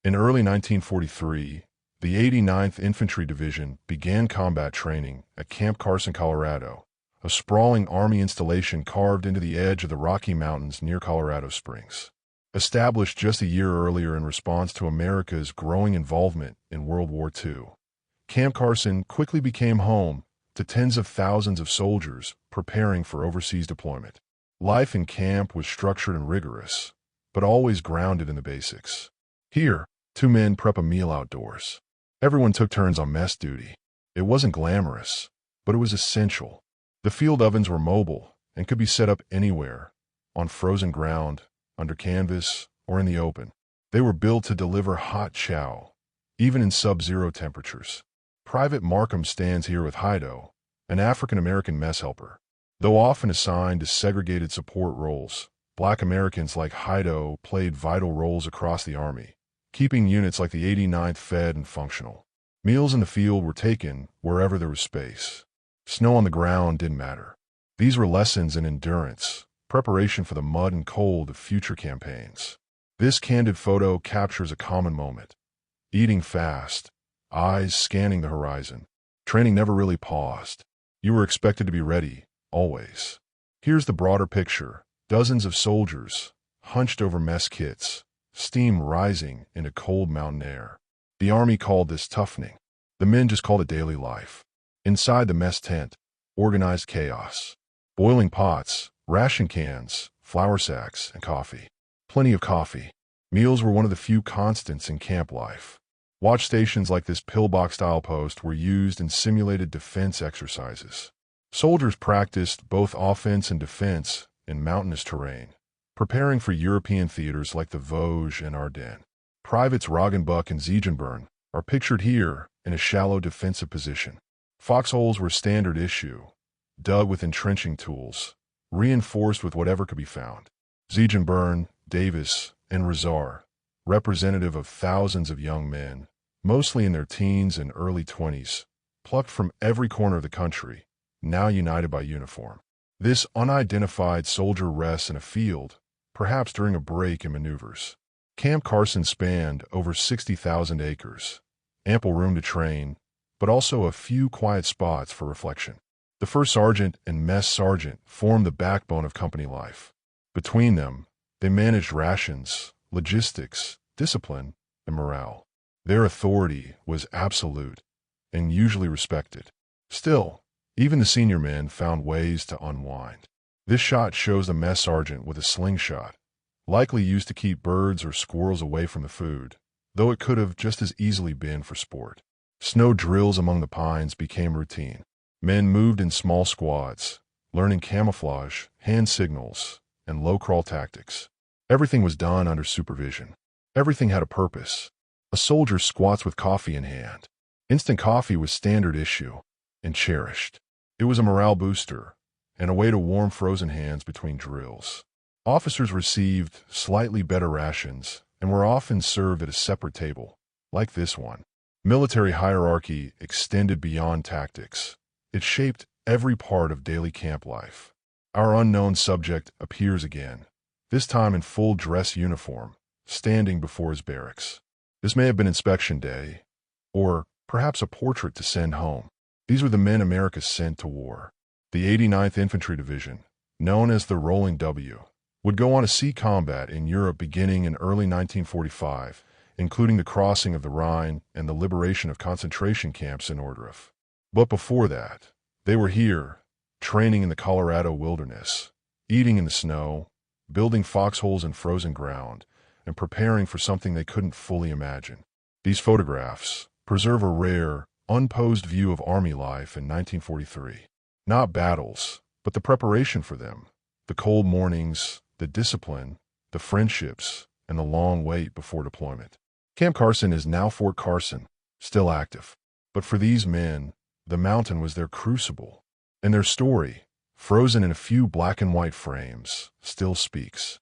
In early 1943, the 89th Infantry Division began combat training at Camp Carson, Colorado, a sprawling Army installation carved into the edge of the Rocky Mountains near Colorado Springs. Established just a year earlier in response to America's growing involvement in World War II, Camp Carson quickly became home to tens of thousands of soldiers preparing for overseas deployment. Life in camp was structured and rigorous, but always grounded in the basics. Here, two men prep a meal outdoors. Everyone took turns on mess duty. It wasn't glamorous, but it was essential. The field ovens were mobile and could be set up anywhere, on frozen ground, under canvas, or in the open. They were built to deliver hot chow, even in sub-zero temperatures. Private Markham stands here with Hydo, an African-American mess helper. Though often assigned to segregated support roles, Black Americans like Hydo played vital roles across the Army, keeping units like the 89th fed and functional. Meals in the field were taken wherever there was space. Snow on the ground didn't matter. These were lessons in endurance, preparation for the mud and cold of future campaigns. This candid photo captures a common moment. Eating fast, eyes scanning the horizon. Training never really paused. You were expected to be ready, always. Here's the broader picture. Dozens of soldiers, hunched over mess kits, steam rising into cold mountain air. The Army called this toughening. The men just called it daily life. Inside the mess tent, organized chaos. Boiling pots, ration cans, flour sacks, and coffee. Plenty of coffee. Meals were one of the few constants in camp life. Watch stations like this pillbox-style post were used in simulated defense exercises. Soldiers practiced both offense and defense in mountainous terrain, preparing for European theaters like the Vosges and Ardennes. Privates Roggenbuck and Ziegenbern are pictured here in a shallow defensive position. Foxholes were standard issue, dug with entrenching tools, reinforced with whatever could be found. Ziegenbern, Davis, and Resar, representative of thousands of young men, mostly in their teens and early 20s, plucked from every corner of the country, now united by uniform. This unidentified soldier rests in a field, perhaps during a break in maneuvers. Camp Carson spanned over 60,000 acres, ample room to train, but also a few quiet spots for reflection. The first sergeant and mess sergeant formed the backbone of company life. Between them, they managed rations, logistics, discipline, and morale. Their authority was absolute and usually respected. Still, even the senior men found ways to unwind. This shot shows the mess sergeant with a slingshot, likely used to keep birds or squirrels away from the food, though it could have just as easily been for sport. Snow drills among the pines became routine. Men moved in small squads, learning camouflage, hand signals, and low-crawl tactics. Everything was done under supervision. Everything had a purpose. A soldier squats with coffee in hand. Instant coffee was standard issue and cherished. It was a morale booster and a way to warm frozen hands between drills. Officers received slightly better rations and were often served at a separate table, like this one. Military hierarchy extended beyond tactics. It shaped every part of daily camp life. Our unknown subject appears again, this time in full dress uniform, standing before his barracks. This may have been inspection day, or perhaps a portrait to send home. These were the men America sent to war. The 89th Infantry Division, known as the Rolling W, would go on to sea combat in Europe beginning in early 1945, including the crossing of the Rhine and the liberation of concentration camps in Ohrdruf. But before that, they were here, training in the Colorado wilderness, eating in the snow, building foxholes in frozen ground, and preparing for something they couldn't fully imagine. These photographs preserve a rare, unposed view of Army life in 1943. Not battles, but the preparation for them, the cold mornings, the discipline, the friendships, and the long wait before deployment. Camp Carson is now Fort Carson, still active. But for these men, the mountain was their crucible, and their story, frozen in a few black and white frames, still speaks.